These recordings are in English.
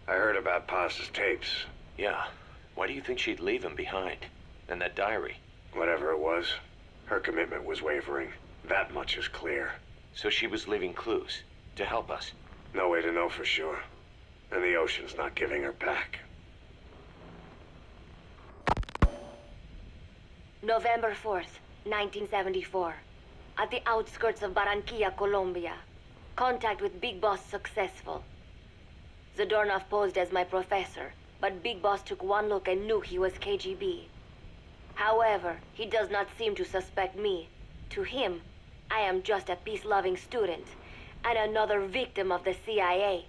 I heard about Paz's tapes. Yeah. Why do you think she'd leave him behind? And that diary? Whatever it was, her commitment was wavering. That much is clear. So she was leaving clues to help us? No way to know for sure. And the ocean's not giving her back. November 4th, 1974. At the outskirts of Barranquilla, Colombia. Contact with Big Boss successful. Zadornov posed as my professor, but Big Boss took one look and knew he was KGB. However, he does not seem to suspect me. To him, I am just a peace-loving student, and another victim of the CIA.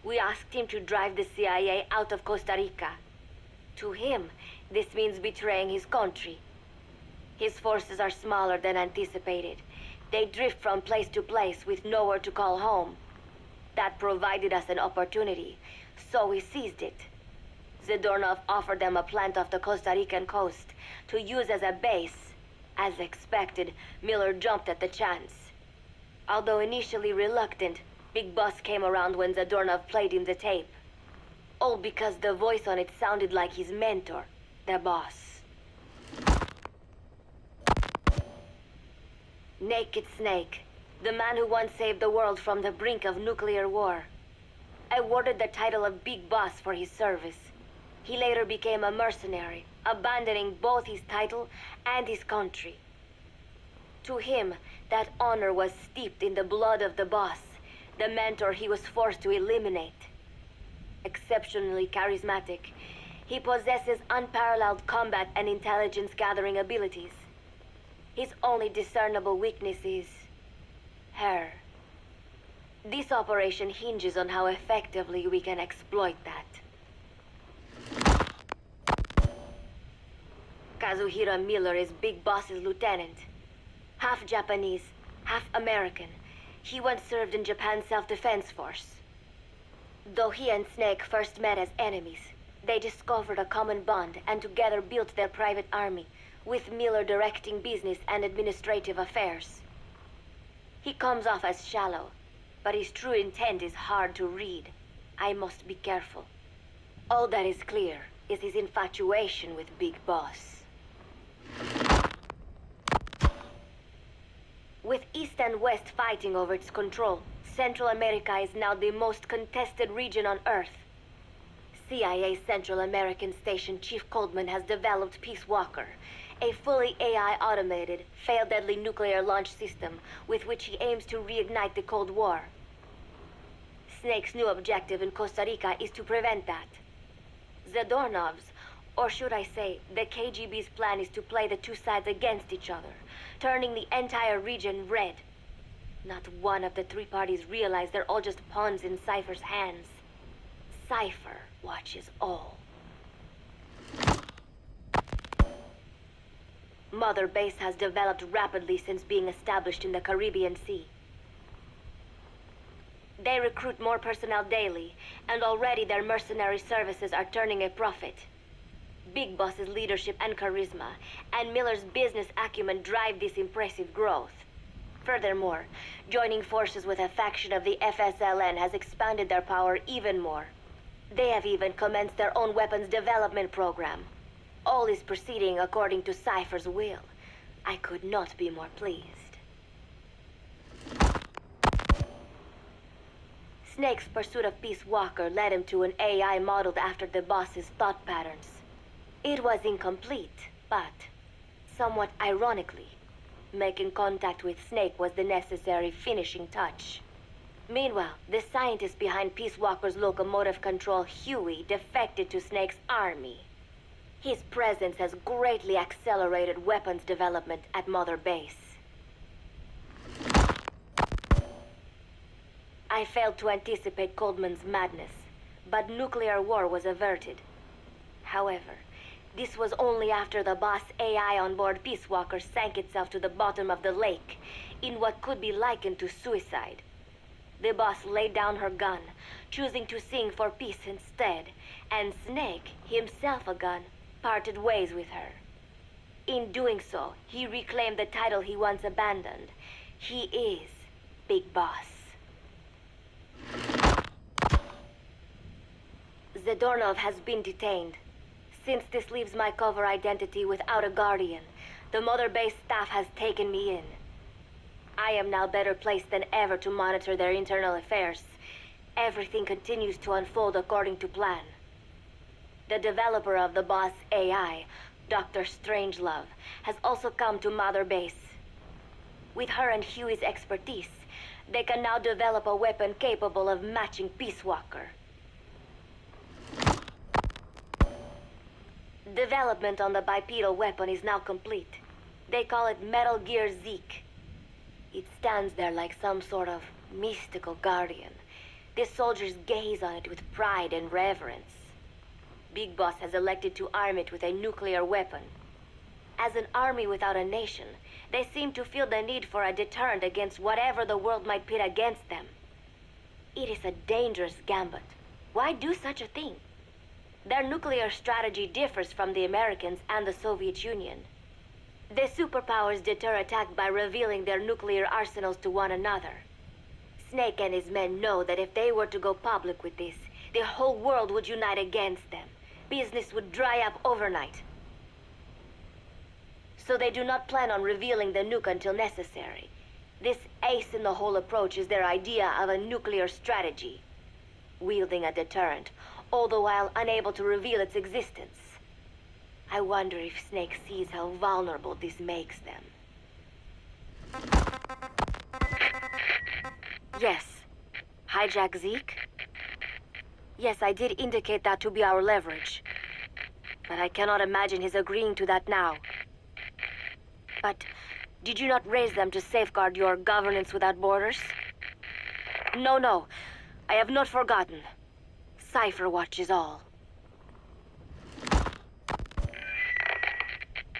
We asked him to drive the CIA out of Costa Rica. To him, this means betraying his country. His forces are smaller than anticipated. They drift from place to place with nowhere to call home. That provided us an opportunity, so we seized it. Zadornov offered them a plant off the Costa Rican coast to use as a base. As expected, Miller jumped at the chance. Although initially reluctant, Big Boss came around when Zadornov played him the tape. All because the voice on it sounded like his mentor, the boss. Naked Snake, the man who once saved the world from the brink of nuclear war. Awarded the title of Big Boss for his service. He later became a mercenary, abandoning both his title and his country. To him, that honor was steeped in the blood of the boss, the mentor he was forced to eliminate. Exceptionally charismatic, he possesses unparalleled combat and intelligence-gathering abilities. His only discernible weakness is her. This operation hinges on how effectively we can exploit that. Kazuhira Miller is Big Boss's lieutenant. Half Japanese, half American. He once served in Japan's self-defense force. Though he and Snake first met as enemies, they discovered a common bond and together built their private army, with Miller directing business and administrative affairs. He comes off as shallow, but his true intent is hard to read. I must be careful. All that is clear is his infatuation with Big Boss. With East and West fighting over its control, Central America is now the most contested region on Earth. CIA Central American Station Chief Coldman has developed Peace Walker, a fully AI-automated, fail-deadly nuclear launch system with which he aims to reignite the Cold War. Snake's new objective in Costa Rica is to prevent that. Zadornov's, or should I say, the KGB's plan is to play the two sides against each other, turning the entire region red. Not one of the three parties realize they're all just pawns in Cypher's hands. Cypher watches all. Mother Base has developed rapidly since being established in the Caribbean Sea. They recruit more personnel daily, and already their mercenary services are turning a profit. Big Boss's leadership and charisma, and Miller's business acumen drive this impressive growth. Furthermore, joining forces with a faction of the FSLN has expanded their power even more. They have even commenced their own weapons development program. All is proceeding according to Cypher's will. I could not be more pleased. Snake's pursuit of Peace Walker led him to an AI modeled after the boss's thought patterns. It was incomplete, but, somewhat ironically, making contact with Snake was the necessary finishing touch. Meanwhile, the scientist behind Peace Walker's locomotive control, Huey, defected to Snake's army. His presence has greatly accelerated weapons development at Mother Base. I failed to anticipate Coldman's madness, but nuclear war was averted. However, this was only after the boss AI on board Peace Walker sank itself to the bottom of the lake, in what could be likened to suicide. The boss laid down her gun, choosing to sing for peace instead, and Snake, himself a gun, parted ways with her. In doing so, he reclaimed the title he once abandoned. He is Big Boss. Zadornov has been detained. Since this leaves my cover identity without a guardian, the Mother Base staff has taken me in. I am now better placed than ever to monitor their internal affairs. Everything continues to unfold according to plan. The developer of the boss AI, Dr. Strangelove, has also come to Mother Base. With her and Huey's expertise, they can now develop a weapon capable of matching Peace Walker. Development on the bipedal weapon is now complete. They call it Metal Gear Zeke. It stands there like some sort of mystical guardian. The soldiers gaze on it with pride and reverence. Big Boss has elected to arm it with a nuclear weapon. As an army without a nation, they seem to feel the need for a deterrent against whatever the world might pit against them. It is a dangerous gambit. Why do such a thing? Their nuclear strategy differs from the Americans and the Soviet Union. The superpowers deter attack by revealing their nuclear arsenals to one another. Snake and his men know that if they were to go public with this, the whole world would unite against them. Business would dry up overnight. So they do not plan on revealing the nuke until necessary. This ace-in-the-hole approach is their idea of a nuclear strategy. Wielding a deterrent, all the while unable to reveal its existence. I wonder if Snake sees how vulnerable this makes them. Yes. Hijack Zeke? Yes, I did indicate that to be our leverage. But I cannot imagine his agreeing to that now. But did you not raise them to safeguard your governance without borders? No. I have not forgotten. Cipher Watch is all.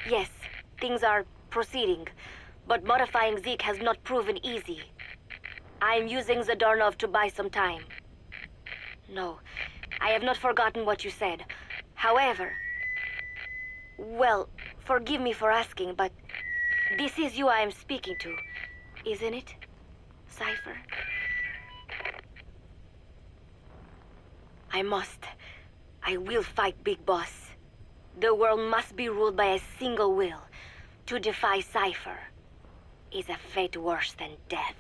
Yes, things are proceeding, but modifying Zeke has not proven easy. I am using Zadornov to buy some time. No, I have not forgotten what you said. However... Well, forgive me for asking, but this is you I am speaking to, isn't it, Cipher? I will fight Big Boss. The world must be ruled by a single will. To defy Cipher is a fate worse than death.